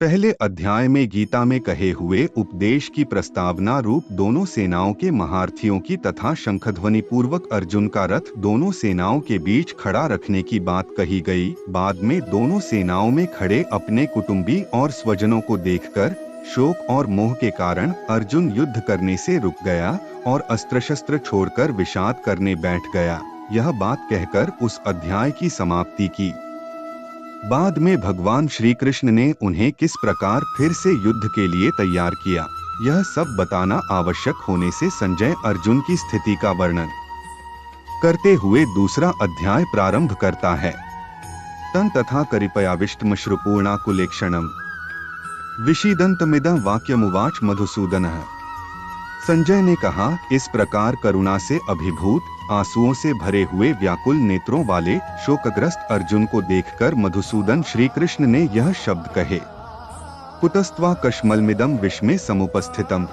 पहले अध्याय में गीता में कहे हुए उपदेश की प्रस्तावना रूप दोनों सेनाओं के महारथियों की तथा शंखध्वनि पूर्वक अर्जुन का रथ दोनों सेनाओं के बीच खड़ा रखने की बात कही गई। बाद में दोनों सेनाओं में खड़े अपने कुटुंबी और स्वजनों को देखकर शोक और मोह के कारण अर्जुन युद्ध करने से रुक गया और अस्त्र शस्त्र छोड़कर विषाद करने बैठ गया। यह बात कहकर उस अध्याय की समाप्ति की। बाद में भगवान श्री कृष्ण ने उन्हें किस प्रकार फिर से युद्ध के लिए तैयार किया, यह सब बताना आवश्यक होने से संजय अर्जुन की स्थिति का वर्णन करते हुए दूसरा अध्याय प्रारंभ करता है। तन तथा करिपयाविष्टम श्रुपूर्णा कुलेक्षणम विषीदन्तमिदं वाक्यमुवाच मधुसूदनः। संजय ने कहा, इस प्रकार करुणा से अभिभूत आंसुओं से भरे हुए व्याकुल नेत्रों वाले शोकग्रस्त अर्जुन को देखकर मधुसूदन श्री कृष्ण ने यह शब्द कहे, कुतस्त्वा कश्मलमिदं विष्मे समुपस्थितम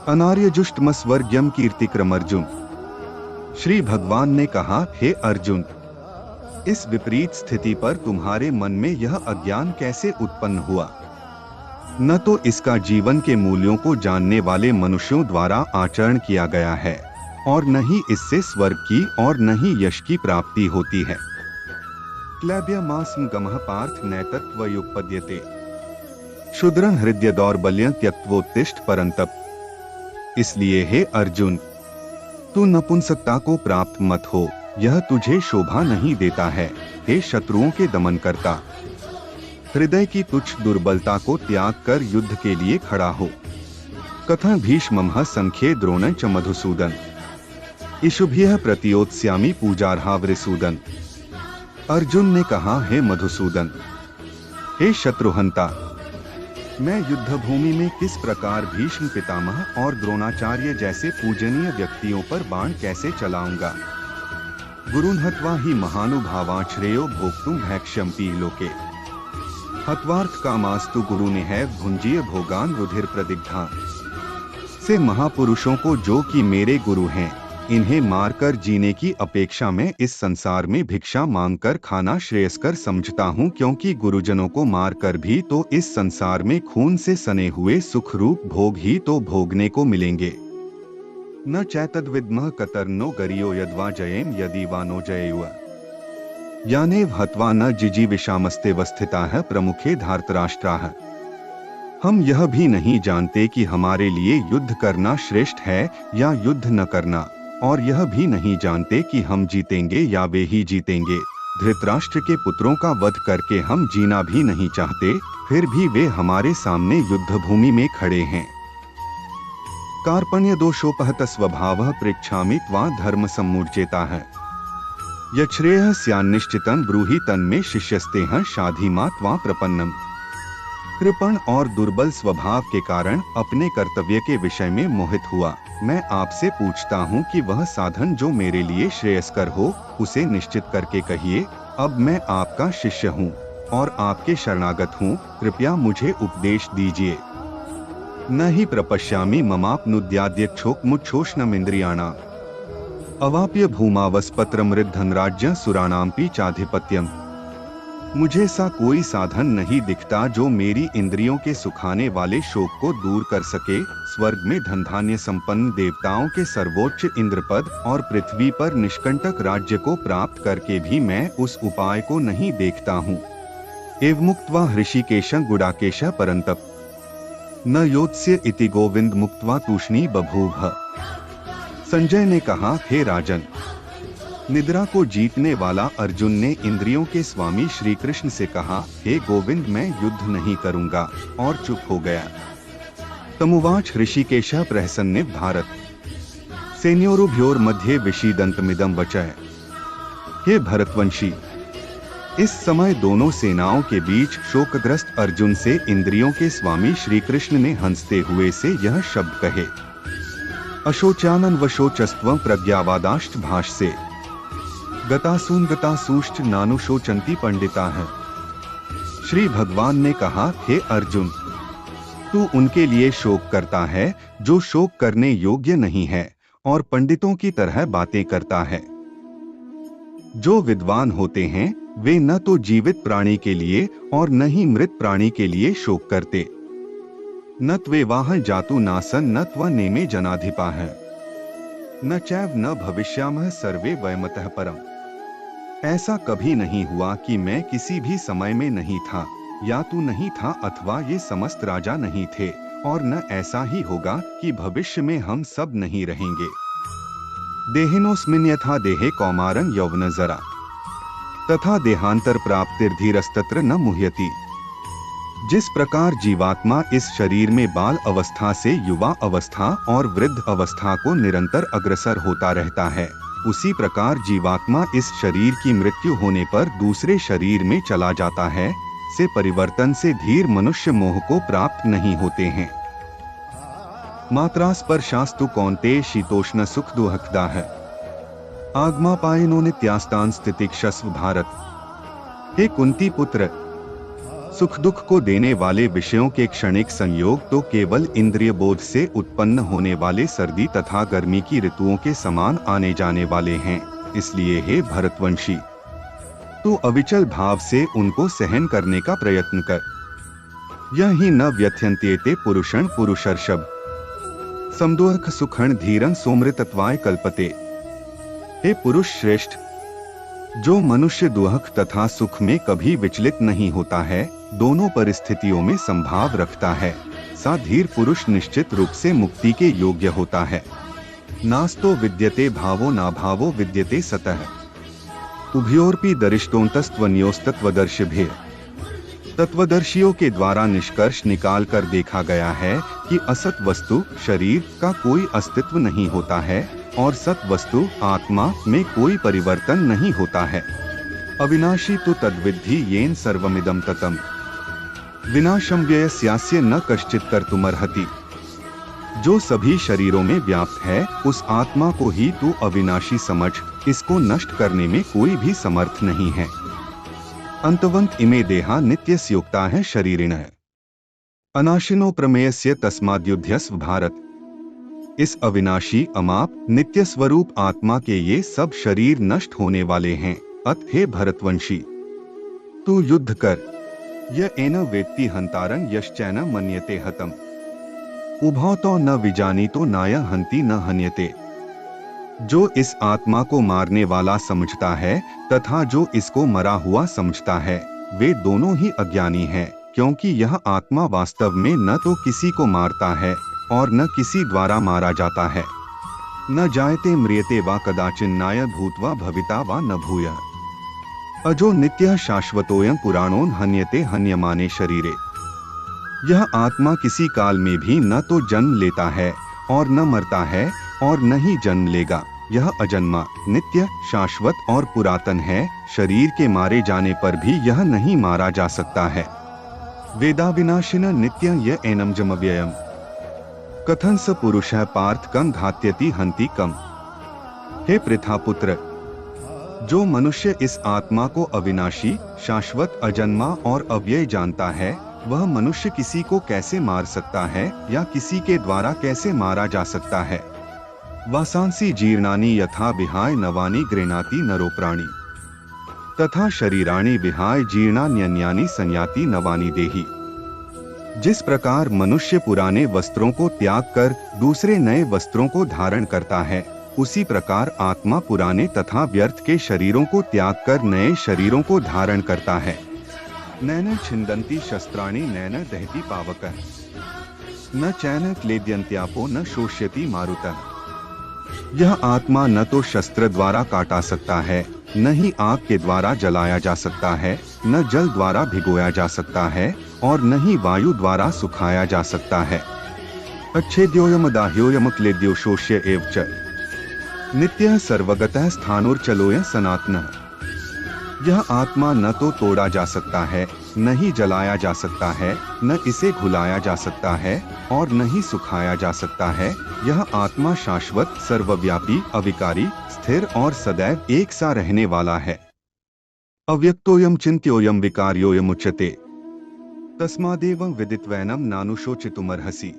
अनार्यजुष्टमस्वर्ग्यम कीर्तिक्रम अर्जुन। श्री भगवान ने कहा, हे अर्जुन, इस विपरीत स्थिति पर तुम्हारे मन में यह अज्ञान कैसे उत्पन्न हुआ? न तो इसका जीवन के मूल्यों को जानने वाले मनुष्यों द्वारा आचरण किया गया है और न ही इससे स्वर्ग की और न ही यश की प्राप्ति होती है। क्लैब्यमास्म गमः पार्थ नैतत्वयुपपद्यते क्षुद्रं हृदय दौर्बल्यं त्यक्त्वोत्तिष्ठ परन्तप। इसलिए हे अर्जुन, तू नपुंसकता को प्राप्त मत हो, यह तुझे शोभा नहीं देता है। हे शत्रुओं के दमन करता, हृदय की तुच्छ दुर्बलता को त्याग कर युद्ध के लिए खड़ा हो। कथं भीष्मः संख्ये द्रोण च मधुसूदन इषुभ्यः प्रतियोत्स्यामि पूजार्हा वृसूदन। अर्जुन ने कहा, हे मधुसूदन, हे शत्रुहंता, मैं युद्ध भूमि में किस प्रकार भीष्म पितामह और द्रोणाचार्य जैसे पूजनीय व्यक्तियों पर बाण कैसे चलाऊंगा। गुरुन् हत्वा ही महानुभावान् श्रेयो भोक्तुं भैक्ष्यन्ति लोके हत्वार्थ कामास्तु गुरु ने है भुंजीय भोगान रुधिर प्रदिग्धा। से महापुरुषों को जो कि मेरे गुरु हैं, इन्हें मारकर जीने की अपेक्षा में इस संसार में भिक्षा मांगकर खाना श्रेयस्कर समझता हूँ, क्योंकि गुरुजनों को मारकर भी तो इस संसार में खून से सने हुए सुख रूप भोग ही तो भोगने को मिलेंगे। न चैतद्विद्मः कतर्नो गरियो यद्वा जयेम यदि वानो जयेयुः यानेव हत्वा न जिजीविषामस्ते वस्थिताः प्रमुखे धार्तराष्ट्राः। हम यह भी नहीं जानते कि हमारे लिए युद्ध करना श्रेष्ठ है या युद्ध न करना, और यह भी नहीं जानते कि हम जीतेंगे या वे ही जीतेंगे। धृतराष्ट्र के पुत्रों का वध करके हम जीना भी नहीं चाहते, फिर भी वे हमारे सामने युद्ध भूमि में खड़े हैं। कार्पण्य दोषोपहत स्वभावः पृच्छामि त्वा धर्म सम्मूर्जेताः यच्छ्रेयः स्यान्निश्चितं ब्रूहि तन्मे शिष्यस्तेह शाधीमा त्वा प्रपन्नम। कृपण और दुर्बल स्वभाव के कारण अपने कर्तव्य के विषय में मोहित हुआ मैं आपसे पूछता हूँ कि वह साधन जो मेरे लिए श्रेयस्कर हो, उसे निश्चित करके कहिए। अब मैं आपका शिष्य हूँ और आपके शरणागत हूँ, कृपया मुझे उपदेश दीजिए। न ही प्रपश्यामि ममाप्नुद्याद्यक्षोक्मुच्छोष्णमिन्द्रियाणाम् अवाप्य भूमावस्पत्रमृद्धन राज्य सुराणाम्पि चाधिपत्यम। मुझे सा कोई साधन नहीं दिखता जो मेरी इंद्रियों के सुखाने वाले शोक को दूर कर सके। स्वर्ग में धन धान्य संपन्न देवताओं के सर्वोच्च इंद्रपद और पृथ्वी पर निष्कंटक राज्य को प्राप्त करके भी मैं उस उपाय को नहीं देखता हूँ। एवमुक्त्वा हृषिकेशं गुडाकेशः परन्तप न योत्स्य इति गोविंद मुक्त्वा तूष्णी बभूव। संजय ने कहा, हे राजन, निद्रा को जीतने वाला अर्जुन ने इंद्रियों के स्वामी श्री कृष्ण से कहा, हे गोविंद, मैं युद्ध नहीं करूंगा, और चुप हो गया। तमुवाच ऋषिकेशः प्रहसन्निव भारत सेन्योरुभयोर्मध्ये विषीदन्तमिदं वचः। हे भरतवंशी, इस समय दोनों सेनाओं के बीच शोकग्रस्त अर्जुन से इंद्रियों के स्वामी श्री कृष्ण ने हंसते हुए से यह शब्द कहे, अशोचानन वशोचस्त्वं प्रज्ञावादाश्च भाष्ये गतासून गतासूश्च नानुशोचन्ति पंडिताः। श्री भगवान ने कहा, हे अर्जुन, तू उनके लिए शोक करता है जो शोक करने योग्य नहीं है और पंडितों की तरह बातें करता है। जो विद्वान होते हैं वे न तो जीवित प्राणी के लिए और न ही मृत प्राणी के लिए शोक करते। न त्वेवाह जातु नासन न त्व नेमे जनाधिपा है, न चैव न भविष्यामः सर्वे वयमतः परम। ऐसा कभी नहीं हुआ कि मैं किसी भी समय में नहीं था, या तू नहीं था, अथवा ये समस्त राजा नहीं थे, और न ऐसा ही होगा कि भविष्य में हम सब नहीं रहेंगे। देहिनोस्मिन् यथा देहे कौमारं यौवन जरा, तथा देहांतर प्राप्तिर्धीरस्तत्र न मुह्यति। जिस प्रकार जीवात्मा इस शरीर में बाल अवस्था से युवा अवस्था और वृद्ध अवस्था को निरंतर अग्रसर होता रहता है, उसी प्रकार जीवात्मा इस शरीर की मृत्यु होने पर दूसरे शरीर में चला जाता है। से परिवर्तन से धीर मनुष्य मोह को प्राप्त नहीं होते हैं। मात्रा स्पर्शास्तु कौन्तेय शीतोष्ण सुख दुःखदा है, आगमापायनो नित्यास्तान स्थितिक्षस्व भारत। हे कुंती पुत्र, सुख दुख को देने वाले विषयों के क्षणिक संयोग तो केवल इंद्रिय बोध से उत्पन्न होने वाले सर्दी तथा गर्मी की ऋतुओं के समान आने जाने वाले हैं। इसलिए हे भरतवंशी, तू अविचल भाव से उनको सहन करने का प्रयत्न कर। यह ही न व्यथ्यन्त्येते पुरुषं पुरुषर्षभ, समदोर्ख सुखं धीरं सोमृतत्वाय कल्पते। हे पुरुष श्रेष्ठ, जो मनुष्य दुःख तथा सुख में कभी विचलित नहीं होता है, दोनों परिस्थितियों में संभाव रखता है, सा धीर पुरुष निश्चित रूप से मुक्ति के योग्य होता है। नास्तो विद्यते भावो ना भावो विद्यते सतः, उभयोरपि दरिष्टोन्तस्त्वन्योस्तत्वदर्शिभिः। तत्वदर्शियों के द्वारा निष्कर्ष निकाल कर देखा गया है कि असत वस्तु शरीर का कोई अस्तित्व नहीं होता है और सत वस्तु आत्मा में कोई परिवर्तन नहीं होता है। अविनाशी तो तद्विद्धि येन सर्वमिदं ततम्, विनाशं व्ययस्यास्य न कश्चित् कर्तुमर्हति। जो सभी शरीरों में व्याप्त है, उस आत्मा को ही तू अविनाशी समझ, इसको नष्ट करने में कोई भी समर्थ नहीं है। अंतवंत इमे देहा नित्यस्योक्ता है शरीरिणः, अनाशिनो प्रमेयस्य तस्माद्युध्यस्व भारत। इस अविनाशी अमाप नित्य स्वरूप आत्मा के ये सब शरीर नष्ट होने वाले हैं। अत हे भरतवंशी, तू युद्ध कर। य एन वेत्ति हंतारं यश्चैन मन्यते हतम्, उभौ तो न विजानीतो नाय हंति न हन्यते। जो इस आत्मा को मारने वाला समझता है तथा जो इसको मरा हुआ समझता है, वे दोनों ही अज्ञानी हैं, क्योंकि यह आत्मा वास्तव में न तो किसी को मारता है और न किसी द्वारा मारा जाता है। न जायते म्रियते वा कदाचिन नाय भूत्वा भविता वा न भूयः, अजो नित्यः शाश्वतोऽयं पुराणोन हन्यते हन्यमाने शरीरे। यह आत्मा किसी काल में भी न तो जन्म लेता है और न मरता है और न ही जन्म लेगा। यह अजन्मा, नित्य, शाश्वत और पुरातन है। शरीर के मारे जाने पर भी यह नहीं मारा जा सकता है। वेदाविनाशिन नित्यं य एनं जमव्ययम्, कथं स पुरुषः पार्थ कं घात्यति हन्ति कम्। हे पृथापुत्र, जो मनुष्य इस आत्मा को अविनाशी, शाश्वत, अजन्मा और अव्यय जानता है, वह मनुष्य किसी को कैसे मार सकता है या किसी के द्वारा कैसे मारा जा सकता है। वासांसी जीर्णानि यथा विहाय नवानि गृह्णाति नरो प्राणी, तथा शरीराणि विहाय जीर्णान्यन्यानि संयाति नवानि देहि। जिस प्रकार मनुष्य पुराने वस्त्रों को त्याग कर दूसरे नए वस्त्रों को धारण करता है, उसी प्रकार आत्मा पुराने तथा व्यर्थ के शरीरों को त्याग कर नए शरीरों को धारण करता है। नैन छिन्दन्ति शस्त्राणि नैन दहति पावकः, न चैन क्लेद्यन्त्यापो न शोष्यति मारुतः। यह आत्मा न तो शस्त्र द्वारा काटा सकता है, न ही आग के द्वारा जलाया जा सकता है, न जल द्वारा भिगोया जा सकता है और न ही वायु द्वारा सुखाया जा सकता है। अच्छेद्योयम दाह्योयम क्लेद्यो शोष्य एव च, नित्यः सर्वगतः स्थाणुर्चलोयः सनातनः। यह आत्मा न तो तोड़ा जा सकता है, न ही जलाया जा सकता है, न इसे घुलाया जा सकता है और न ही सुखाया जा सकता है। यह आत्मा शाश्वत, सर्वव्यापी, अविकारी, स्थिर और सदैव एक सा रहने वाला है। अव्यक्तोयम चिन्त्योयम विकार्योयम उच्यते, तस्मादेवं विदित्वैनं नानुशोचितुमर्हसि।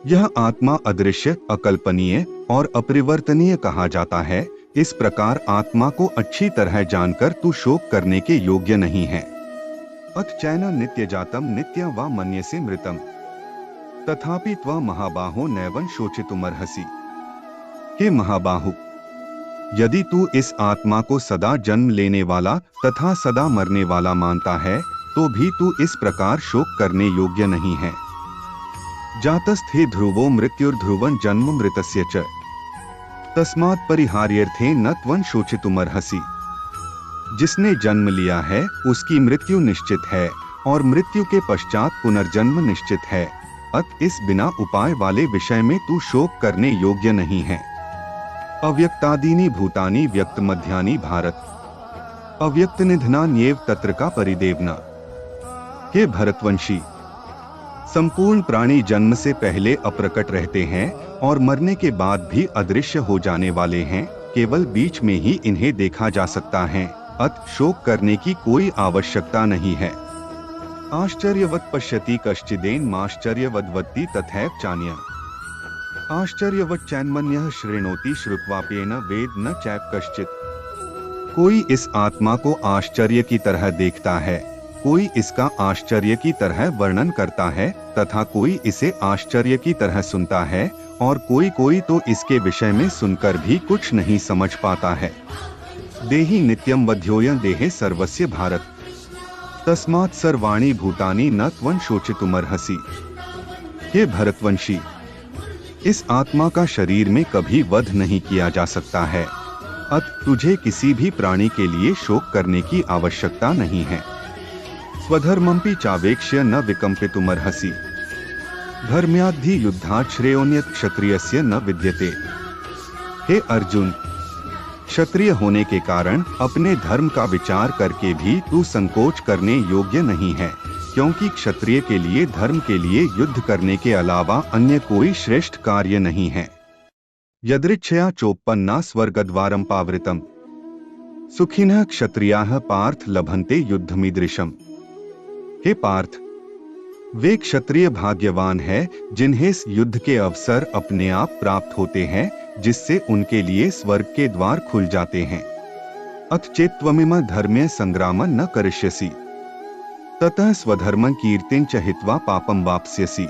यह आत्मा अदृश्य, अकल्पनीय और अपरिवर्तनीय कहा जाता है, इस प्रकार आत्मा को अच्छी तरह जानकर तू शोक करने के योग्य नहीं है। अथ चैन नित्य जातम नित्य वा मन्यसे मृतम तथापि त्वं महाबाहो नैवं शोचितुमर्हसि। हे महाबाहु, यदि तू इस आत्मा को सदा जन्म लेने वाला तथा सदा मरने वाला मानता है तो भी तू इस प्रकार शोक करने योग्य नहीं है। जातस्थे ध्रुवो मृत्युर्ध्रुवं जन्म मृतस्य च तस्मात् परिहार्यर्थे न त्वं शोचितुमर्हसि। जिसने जन्म लिया है उसकी मृत्यु निश्चित है और मृत्यु के पश्चात पुनर्जन्म निश्चित है। अत इस बिना उपाय वाले विषय में तू शोक करने योग्य नहीं है। अव्यक्तादीनि भूतानि व्यक्त मध्यानि भारत अव्यक्त निधनान्येव तत्र का परिदेवना। हे भरतवंशी, संपूर्ण प्राणी जन्म से पहले अप्रकट रहते हैं और मरने के बाद भी अदृश्य हो जाने वाले हैं, केवल बीच में ही इन्हें देखा जा सकता है। अत शोक करने की कोई आवश्यकता नहीं है। आश्चर्यवत् पश्यति कश्चिदेन माश्चर्यवद्वत्ति तथैव चान्य आश्चर्यवत् चैन्मन्यः शृणोति श्रुत्वाप्येन वेद न चैव कश्चित्। कोई इस आत्मा को आश्चर्य की तरह देखता है, कोई इसका आश्चर्य की तरह वर्णन करता है तथा कोई इसे आश्चर्य की तरह सुनता है और कोई तो इसके विषय में सुनकर भी कुछ नहीं समझ पाता है। देहि नित्यं वध्योऽयं देहे सर्वस्य भारत तस्मात् सर्वाणि भूतानि न त्वं शोचितुमर्हसि। हे भरतवंशी, इस आत्मा का शरीर में कभी वध नहीं किया जा सकता है। अत तुझे किसी भी प्राणी के लिए शोक करने की आवश्यकता नहीं है। स्वधर्मंपि चावेक्ष्य न विकंपितुमर्हसि। धर्म्याद्धि युद्धात् श्रेयोन्यत् क्षत्रियस्य न विद्यते। हे अर्जुन, क्षत्रिय होने के कारण अपने धर्म का विचार करके भी तू संकोच करने योग्य नहीं है, क्योंकि क्षत्रिय के लिए धर्म के लिए युद्ध करने के अलावा अन्य कोई श्रेष्ठ कार्य नहीं है। यदृच्छया चोपन्ना स्वर्गद्वारं पावृतम् सुखिनः क्षत्रियाः पार्थ लभन्ते युद्धमीदृशम्। हे पार्थ, वे क्षत्रिय भाग्यवान है जिन्हें इस युद्ध के अवसर अपने आप प्राप्त होते हैं, जिससे उनके लिए स्वर्ग के द्वार खुल जाते हैं। अथ चेत्त्वमिम धर्म्य संग्रामं न करिष्यसि ततः स्वधर्मं कीर्तिं च हित्वा पापं वाप्स्यसि।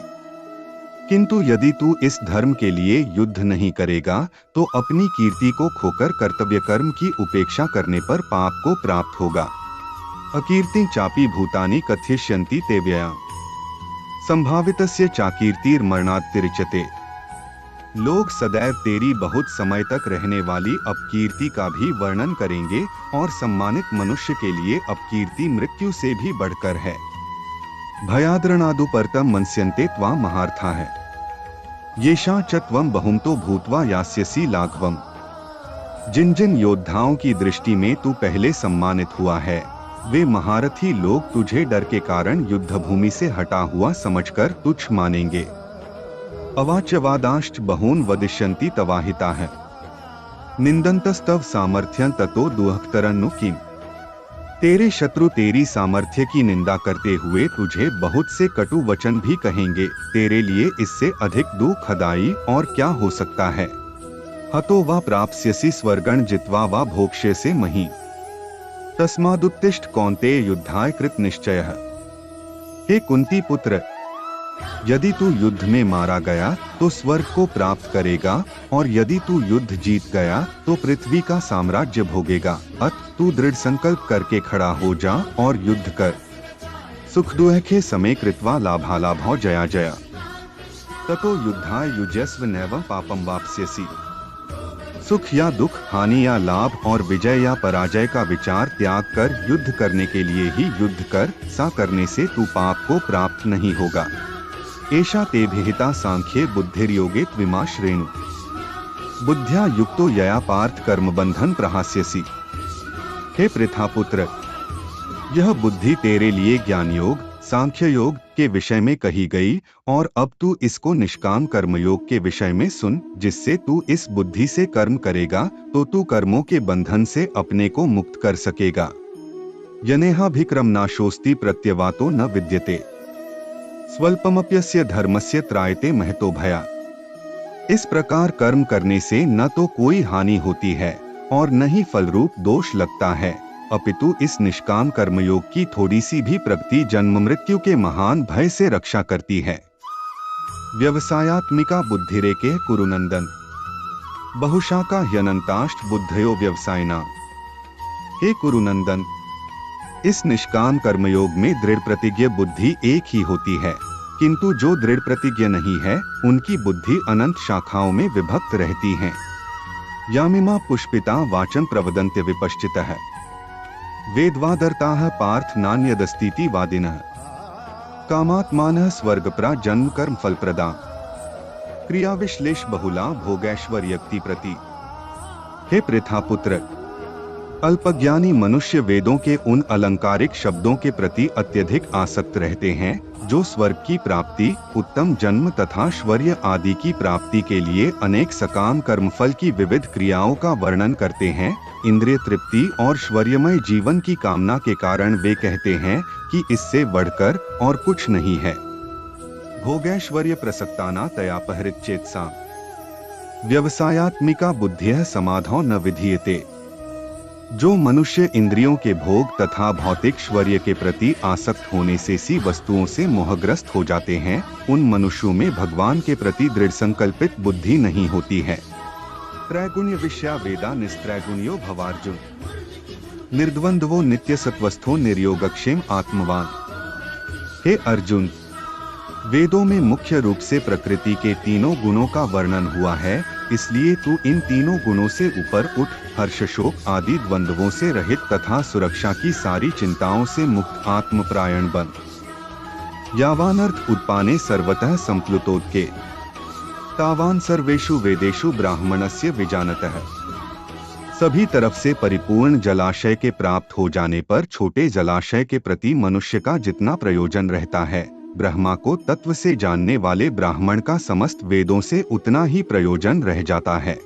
किंतु यदि तू इस धर्म के लिए युद्ध नहीं करेगा तो अपनी कीर्ति को खोकर कर्तव्य कर्म की उपेक्षा करने पर पाप को प्राप्त होगा। अकीर्ति चापि भूतानि कथयिष्यन्ति ते व्यया संभावितस्य चाकीर्तिर्मरणात्तिरिच्यते। लोग सदैव तेरी बहुत समय तक रहने वाली अपकीर्ति का भी वर्णन करेंगे और सम्मानित मनुष्य के लिए अपकीर्ति मृत्यु से भी बढ़कर है। भयाद्रणादुपर्तम मन्स्यन्ते त्वां महार्थाः येषां च त्वं बहुमतो भूत्वा यास्यसि लाघवम्। जिन जिन योद्धाओं की दृष्टि में तू पहले सम्मानित हुआ है, वे महारथी लोग तुझे डर के कारण युद्ध भूमि से हटा हुआ समझकर तुच्छ मानेंगे। अवाच्यवादांश्च बहून् वदिष्यन्ति तवाहिताः निन्दन्तस्तव सामर्थ्यं ततो दुःखतरन्नु किम्। तेरे शत्रु तेरी सामर्थ्य की निंदा करते हुए तुझे बहुत से कटु वचन भी कहेंगे, तेरे लिए इससे अधिक दुखदायी और क्या हो सकता है। हतो वा प्राप्स्यसि स्वर्गं जित्वा वा भोक्ष्यसे महीं तस्मादुत्तिष्ठ कौन्तेय युद्धाय कृत निश्चयः। हे कुंती पुत्र, यदि तू युद्ध में मारा गया तो स्वर्ग को प्राप्त करेगा और यदि तू युद्ध जीत गया तो पृथ्वी का साम्राज्य भोगेगा। अत तू दृढ़ संकल्प करके खड़ा हो जा और युद्ध कर। सुख दुःखे समे कृत्वा लाभालाभौ जया जया ततो युद्धाय युज्यस्व नैवं पापं वाप्स्यसि। सुख या दुख, हानि या लाभ और विजय या पराजय का विचार त्याग कर युद्ध करने के लिए ही युद्ध कर। सा करने से तू पाप को प्राप्त नहीं होगा। एषा ते विहिता सांख्ये बुद्धिर्योगे त्विमा श्रेणु बुद्ध्या युक्तो यया पार्थ कर्म बंधन प्रहास्यसि। हे पृथापुत्र, यह बुद्धि तेरे लिए ज्ञान योग, सांख्य योग के विषय में कही गई और अब तू इसको निष्काम कर्म योग के विषय में सुन, जिससे तू इस बुद्धि से कर्म करेगा तो तू कर्मों के बंधन से अपने को मुक्त कर सकेगा। यनेहाभिक्रम नाशोस्ति प्रत्यवातो न विद्यते स्वल्पमप्यस्य धर्मस्य त्रायते महतो भया। इस प्रकार कर्म करने से न तो कोई हानि होती है और न ही फलरूप दोष लगता है, अपितु इस निष्काम कर्मयोग की थोड़ी सी भी प्रगति जन्म मृत्यु के महान भय से रक्षा करती है। व्यवसायात्मिका बुद्धिरेके कुरुनंदन बहुशाखा ह्यनंताष्ट बुद्धयो व्यवसायिना। हे कुरुनंदन, इस निष्काम कर्मयोग में दृढ़ प्रतिज्ञ बुद्धि एक ही होती है, किंतु जो दृढ़ प्रतिज्ञ नहीं है उनकी बुद्धि अनंत शाखाओं में विभक्त रहती है। यामिमा पुष्पिता वाचन प्रवदन्त्य विपश्चितः वेदवादर्ताः पार्थ नान्यदस्तीति वादिनः कामात्मानः स्वर्गप्रा जन्म कर्म फलप्रदा क्रिया विश्लेष बहुला भोगैश्वर्यक्ति प्रति। हे पृथापुत्र, अल्पज्ञानी मनुष्य वेदों के उन अलंकारिक शब्दों के प्रति अत्यधिक आसक्त रहते हैं जो स्वर्ग की प्राप्ति, उत्तम जन्म तथा श्वर्य आदि की प्राप्ति के लिए अनेक सकाम कर्मफल की विविध क्रियाओं का वर्णन करते हैं। इंद्रिय तृप्ति और श्वर्यमय जीवन की कामना के कारण वे कहते हैं कि इससे बढ़कर और कुछ नहीं है। भोगैश्वर्य प्रसक्ताना तयापहृच्चेत्सा व्यवसायात्मिका बुद्धिः समाधौ न विधीयते। जो मनुष्य इंद्रियों के भोग तथा भौतिक श्वर्य के प्रति आसक्त होने से सी वस्तुओं से मोहग्रस्त हो जाते हैं, उन मनुष्यों में भगवान के प्रति दृढ़ संकल्पित बुद्धि नहीं होती है। त्रैगुण्य विषया वेदा निस्त्रैगुण्यो भवार्जुन निर्द्वंद्वो नित्य सत्वस्थो निर्योगक्षेम आत्मवान। हे अर्जुन, वेदों में मुख्य रूप से प्रकृति के तीनों गुणों का वर्णन हुआ है, इसलिए तू इन तीनों गुणों से ऊपर उठ, हर्ष शोक आदि द्वंद्वों से रहित तथा सुरक्षा की सारी चिंताओं से मुक्त आत्मपरायण बन। यावानर्थ उत्पाने सर्वतः संप्लुतोदके तावान सर्वेषु वेदेषु ब्राह्मणस्य विजानतः। सभी तरफ से परिपूर्ण जलाशय के प्राप्त हो जाने पर छोटे जलाशय के प्रति मनुष्य का जितना प्रयोजन रहता है, ब्रह्मा को तत्व से जानने वाले ब्राह्मण का समस्त वेदों से उतना ही प्रयोजन रह जाता है।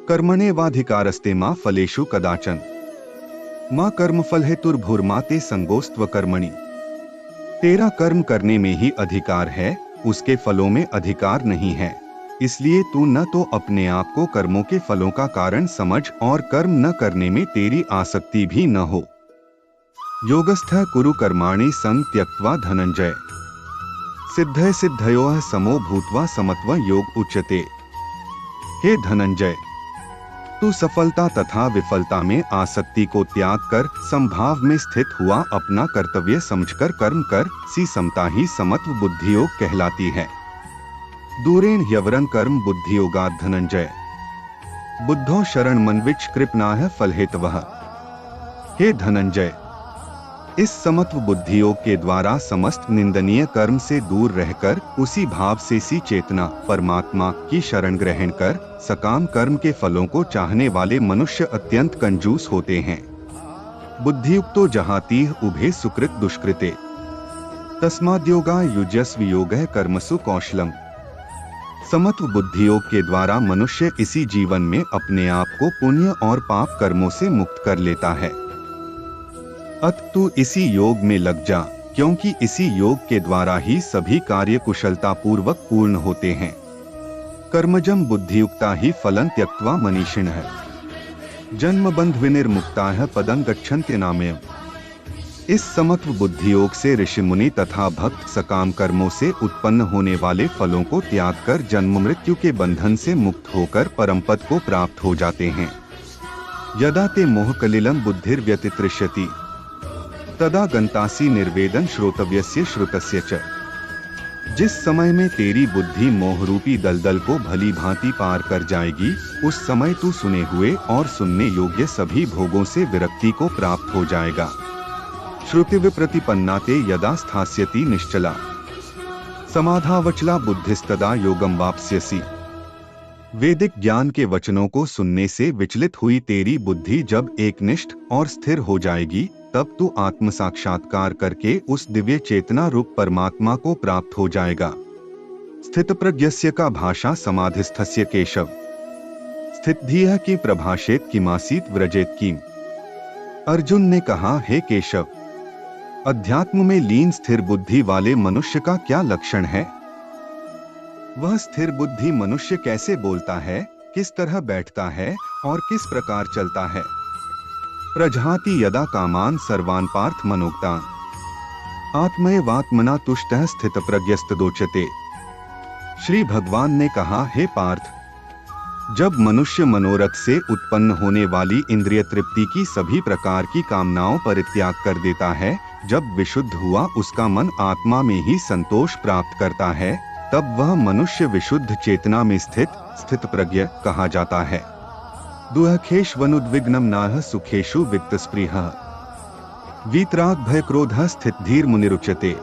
कर्मण्येवाधिकारस्ते मा फलेषु कदाचन मां कर्मफल हेतुर्भुर्मा ते संगोस्त्व कर्मणि। तेरा कर्म करने में ही अधिकार है, उसके फलों में अधिकार नहीं है, इसलिए तू न तो अपने आप को कर्मों के फलों का कारण समझ और कर्म न करने में तेरी आसक्ति भी न हो। योगस्थः कुरु कर्माणि संग त्यक्त्वा धनंजय सिद्धय सिद्धयोः समो भूत्वा समत्व योग उच्यते। हे धनंजय, तू सफलता तथा विफलता में आसक्ति को त्याग कर समभाव में स्थित हुआ अपना कर्तव्य समझकर कर्म कर, सी समता ही समत्व बुद्धियोग कहलाती है। दूरेण ह्यवरं कर्म बुद्धियोगात् धनंजय बुद्धो शरण मनविच कृपणाः फलहेतवः। हे धनंजय, इस समत्व बुद्धि योग के द्वारा समस्त निंदनीय कर्म से दूर रहकर उसी भाव से सी चेतना परमात्मा की शरण ग्रहण कर सकाम कर्म के फलों को चाहने वाले मनुष्य अत्यंत कंजूस होते हैं। बुद्धियुक्तो जहातीह उभे सुकृत दुष्कृते तस्माद्योगा युज्यस्व योगः कर्मसु कौशलम। समत्व बुद्धि योग के द्वारा मनुष्य इसी जीवन में अपने आप को पुण्य और पाप कर्मों से मुक्त कर लेता है। अत तू इसी योग में लग जा, क्योंकि इसी योग के द्वारा ही सभी कार्य कुशलता पूर्वक पूर्ण होते हैं। कर्मजम बुद्धियुक्ता ही फलं त्यक्त्वा मनीषिणः जन्म बंध विनिर्मुक्ताः पदं गच्छन्ति नामयम्। इस समत्व बुद्धि योग से ऋषि मुनि तथा भक्त सकाम कर्मों से उत्पन्न होने वाले फलों को त्याग कर जन्म मृत्यु के बंधन से मुक्त होकर परम पद को प्राप्त हो जाते हैं। यदा ते मोह कलिलं बुद्धिर्व्यतितृष्यति तदा गंतासी निर्वेदन श्रोतव्यस्य श्रुतस्य च। जिस समय में तेरी बुद्धि मोह रूपी दलदल को भली भांति पार कर जाएगी, उस समय तू सुने हुए और सुनने योग्य सभी भोगों से विरक्ति को प्राप्त हो जाएगा। श्रुतिव प्रतिपन्नाते यदा स्थास्यति निश्चला समाधावचला बुद्धिस्तदा योगम वाप्स्यसि। वैदिक ज्ञान के वचनों को सुनने से विचलित हुई तेरी बुद्धि जब एकनिष्ठ और स्थिर हो जाएगी, तब तू आत्म साक्षात्कार करके उस दिव्य चेतना रूप परमात्मा को प्राप्त हो जाएगा। स्थित प्रज्ञस्य का भाषा समाधिस्थस्य केशव स्थितधियः की प्रभाषेत किमासीत व्रजेत कीम। अर्जुन ने कहा, हे केशव, अध्यात्म में लीन स्थिर बुद्धि वाले मनुष्य का क्या लक्षण है? वह स्थिर बुद्धि मनुष्य कैसे बोलता है, किस तरह बैठता है और किस प्रकार चलता है। प्रजहाति यदा कामान सर्वान पार्थ मनोक्तान आत्मैवात्मना तुष्टः स्थित प्रज्ञस्तदोच्यते। श्री भगवान ने कहा, हे पार्थ, जब मनुष्य मनोरथ से उत्पन्न होने वाली इंद्रिय तृप्ति की सभी प्रकार की कामनाओं परित्याग कर देता है, जब विशुद्ध हुआ उसका मन आत्मा में ही संतोष प्राप्त करता है, तब वह मनुष्य विशुद्ध चेतना में स्थित प्रज्ञ कहा जाता है। दुःखेष्वनुद्विग्नं नाह सुखेषु विक्तस्पृहः वीतराग भय क्रोधः स्थित धीर मुनिरुच्यते।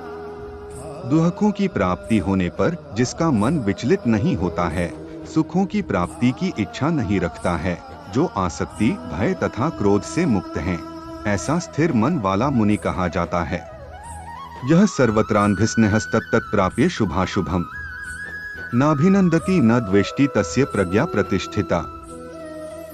दुखों की प्राप्ति होने पर जिसका मन विचलित नहीं होता है, सुखों की प्राप्ति की इच्छा नहीं रखता है, जो आसक्ति भय तथा क्रोध से मुक्त है, ऐसा स्थिर मन वाला मुनि कहा जाता है। यह सर्वत्रान्भिस्नेहस्तत्तत् प्राप्य शुभाशुभम नाभिनंदति न द्वेष्टि तस्य प्रज्ञा प्रतिष्ठिता।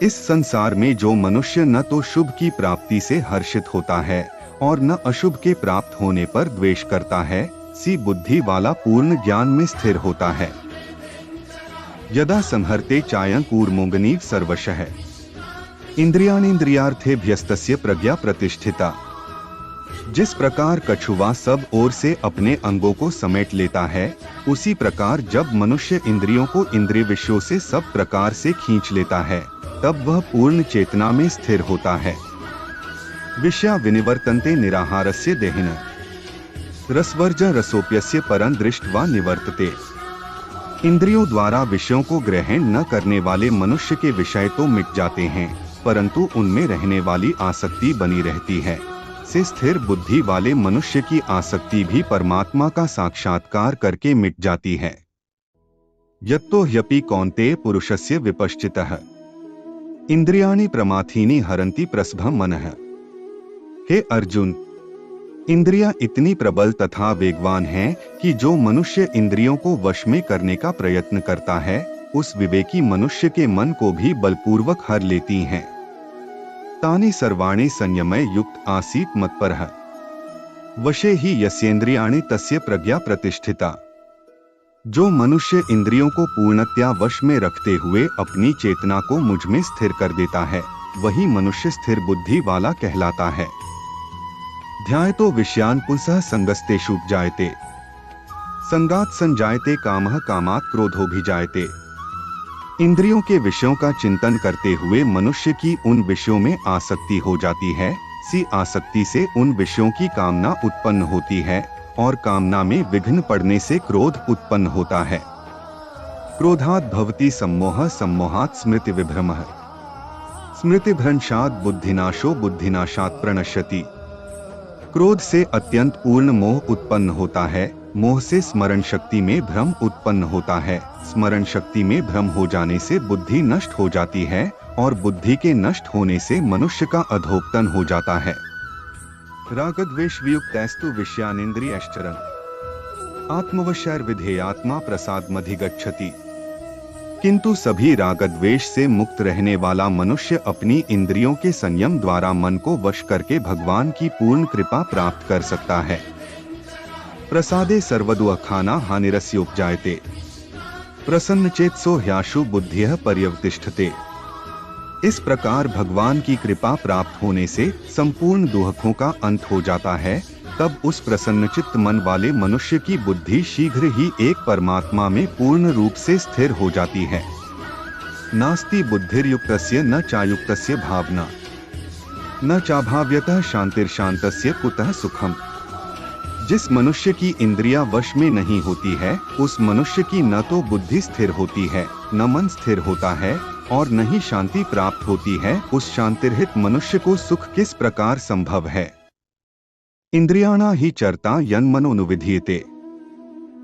इस संसार में जो मनुष्य न तो शुभ की प्राप्ति से हर्षित होता है और न अशुभ के प्राप्त होने पर द्वेष करता है, सी बुद्धि वाला पूर्ण ज्ञान में स्थिर होता है। यदा संहरते चायं कूर्मोंगनीव सर्वशः इंद्रियाणींद्रियार्थेभ्यस्तस्य प्रज्ञा प्रतिष्ठिता। जिस प्रकार कछुआ सब ओर से अपने अंगों को समेट लेता है, उसी प्रकार जब मनुष्य इंद्रियों को इंद्रिय विषयों से सब प्रकार से खींच लेता है, तब वह पूर्ण चेतना में स्थिर होता है। विषया विनिवर्तन्ते निराहारस्य देहिनः रसवर्ज रसोप्यस्य परं दृष्ट्वा निवर्तते। इंद्रियों द्वारा विषयों को ग्रहण न करने वाले मनुष्य के विषय तो मिट जाते हैं, परंतु उनमें रहने वाली आसक्ति बनी रहती है। से स्थिर बुद्धि वाले मनुष्य की आसक्ति भी परमात्मा का साक्षात्कार करके मिट जाती है। यत्तो ह्यपि कौन्तेय पुरुषस्य विपश्चितः इंद्रियाणि प्रमाथीनि हरन्ति प्रसभं मनः। हे अर्जुन, इंद्रियां इतनी प्रबल तथा वेगवान हैं कि जो मनुष्य इंद्रियों को वश में करने का प्रयत्न करता है, उस विवेकी मनुष्य के मन को भी बलपूर्वक हर लेती हैं। तानि सर्वाणि संयमय युक्त आसीत् मत्परः वशे ही यस्येन्द्रियाणि तस्य प्रज्ञा प्रतिष्ठिता। जो मनुष्य इंद्रियों को पूर्णतया वश में रखते हुए अपनी चेतना को मुझ में स्थिर कर देता है, वही मनुष्य स्थिर बुद्धि वाला कहलाता है। ध्यायतो विषयान् पुंसः संगस्तेषुपजायते संगात् संजायते कामः कामात् क्रोधोऽभिजायते। इंद्रियों के विषयों का चिंतन करते हुए मनुष्य की उन विषयों में आसक्ति हो जाती है, सी आसक्ति से उन विषयों की कामना उत्पन्न होती है और कामना में विघ्न पड़ने से क्रोध उत्पन्न होता है। क्रोधात् भवति सम्मोहः सम्मोहात् स्मृति विभ्रमः स्मृतिभ्रंशात् बुद्धिनाशो बुद्धिनाशात् प्रणश्यति। क्रोध से अत्यंत पूर्ण मोह उत्पन्न होता है, मोह से स्मरण शक्ति में भ्रम उत्पन्न होता है, स्मरण शक्ति में भ्रम हो जाने से बुद्धि नष्ट हो जाती है और बुद्धि के नष्ट होने से मनुष्य का अधोपतन हो जाता है। रागद्वेष वियुक्तैस्तु विषयानिन्द्रियश्चरन् आत्मवशैर्विधेयात्मा प्रसादमधिगच्छति। किंतु सभी रागद्वेष से मुक्त रहने वाला मनुष्य अपनी इंद्रियों के संयम द्वारा मन को वश करके भगवान की पूर्ण कृपा प्राप्त कर सकता है। प्रसादे सर्वदुःखानां हानिरस्योपजायते प्रसन्नचेतसो ह्याशु बुद्धिः पर्यवतिष्ठते। इस प्रकार भगवान की कृपा प्राप्त होने से संपूर्ण दुखों का अंत हो जाता है। तब उस प्रसन्नचित्त मन वाले मनुष्य की बुद्धि शीघ्र ही एक परमात्मा में पूर्ण रूप से स्थिर हो जाती है। नास्ति बुद्धिर्युक्तस्य न चायुक्तस्य भावना न चाभाव्यतः शांतिर्शांतस्य कुतः सुखम। जिस मनुष्य की इंद्रियां वश में नहीं होती है, उस मनुष्य की न तो बुद्धि स्थिर होती है, न मन स्थिर होता है और न ही शांति प्राप्त होती है। उस शांतिरहित मनुष्य को सुख किस प्रकार संभव है। इंद्रियाणा ही चरता यन्मनोनुविधीयते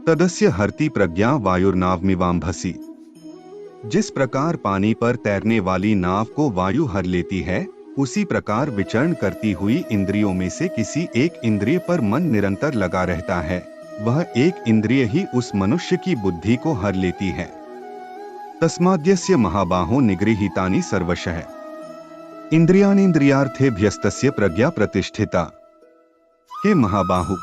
तदस्य हरति प्रज्ञा वायुर्नावमिवाम्भसि। जिस प्रकार पानी पर तैरने वाली नाव को वायु हर लेती है, उसी प्रकार विचरण करती हुई इंद्रियों में से किसी एक इंद्रिय पर मन निरंतर लगा रहता है। वह एक इंद्रिय ही उस मनुष्य की बुद्धि को हर लेती है। तस्माद्यस्य महाबाहो निगृहीतानि सर्वशः इंद्रियाणींद्रियार्थेभ्यस्तस्य प्रज्ञा प्रतिष्ठिता। हे महाबाहु,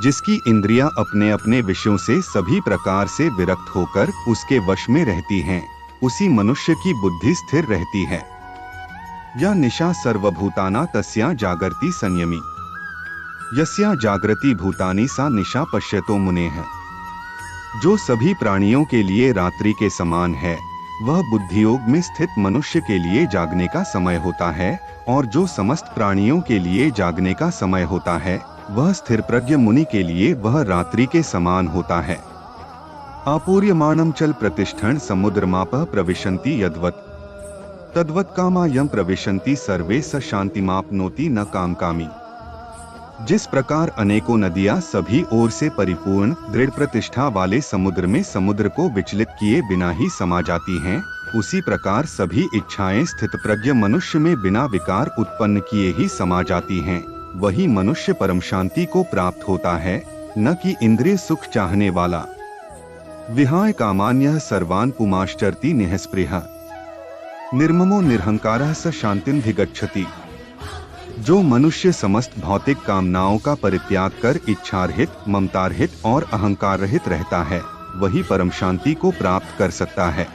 जिसकी इंद्रियां अपने अपने विषयों से सभी प्रकार से विरक्त होकर उसके वश में रहती हैं, उसी मनुष्य की बुद्धि स्थिर रहती है। यह निशा सर्वभूताना तस्या जागर्ति संयमी, यस्या जागृति भूतानि सा निशा पश्यतो मुनेः। जो सभी प्राणियों के लिए रात्रि के समान है, वह बुद्धियोग में स्थित मनुष्य के लिए जागने का समय होता है, और जो समस्त प्राणियों के लिए जागने का समय होता है, वह स्थिर प्रज्ञ मुनि के लिए वह रात्रि के समान होता है। आपूर्यमाणं चल प्रतिष्ठन् समुद्रमापः प्रविशन्ति यद्वत्, तद्वत् कामा यं प्रविशन्ति सर्वे स शान्तिमाप्नोति न कामकामी। जिस प्रकार अनेकों नदियां सभी ओर से परिपूर्ण दृढ़ प्रतिष्ठा वाले समुद्र में समुद्र को विचलित किए बिना ही समा जाती हैं, उसी प्रकार सभी इच्छाएं स्थित प्रज्ञ मनुष्य में बिना विकार उत्पन्न किए ही समा जाती हैं। वही मनुष्य परम शांति को प्राप्त होता है, न कि इंद्रिय सुख चाहने वाला। विहाय कामान्यः सर्वान् पुमाश्चरति निःस्पृहः, निर्ममो निरहंकारः स शान्तिमधिगच्छति। जो मनुष्य समस्त भौतिक कामनाओं का परित्याग कर इच्छारहित, ममतारहित और अहंकार रहित रहता है, वही परम शांति को प्राप्त कर सकता है।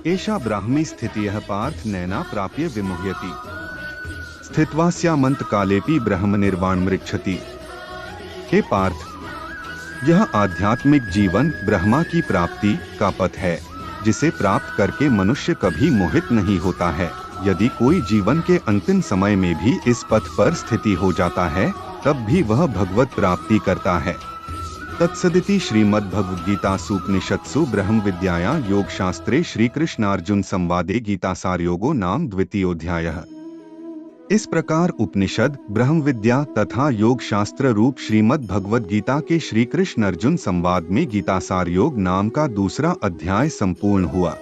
एषा ब्राह्मी स्थितियः पार्थ नैना प्राप्य विमुह्यति, स्थित्वास्यामन्त कालेपि ब्रह्म निर्वाण मृच्छति। हे पार्थ, यह आध्यात्मिक जीवन ब्रह्मा की प्राप्ति का पथ है, जिसे प्राप्त करके मनुष्य कभी मोहित नहीं होता है। यदि कोई जीवन के अंतिम समय में भी इस पथ पर स्थिति हो जाता है, तब भी वह भगवत प्राप्ति करता है। तत्सदिति श्रीमद्भगवद्गीतासूपनिषत्सु ब्रह्म विद्यायां योग शास्त्रे श्री कृष्णार्जुन संवादे गीतासार योगो नाम द्वितीयोऽध्यायः। इस प्रकार उपनिषद, ब्रह्म विद्या तथा योग शास्त्र रूप श्रीमद् भगवद गीता के श्री कृष्ण अर्जुन संवाद में गीतासार योग नाम का दूसरा अध्याय संपूर्ण हुआ।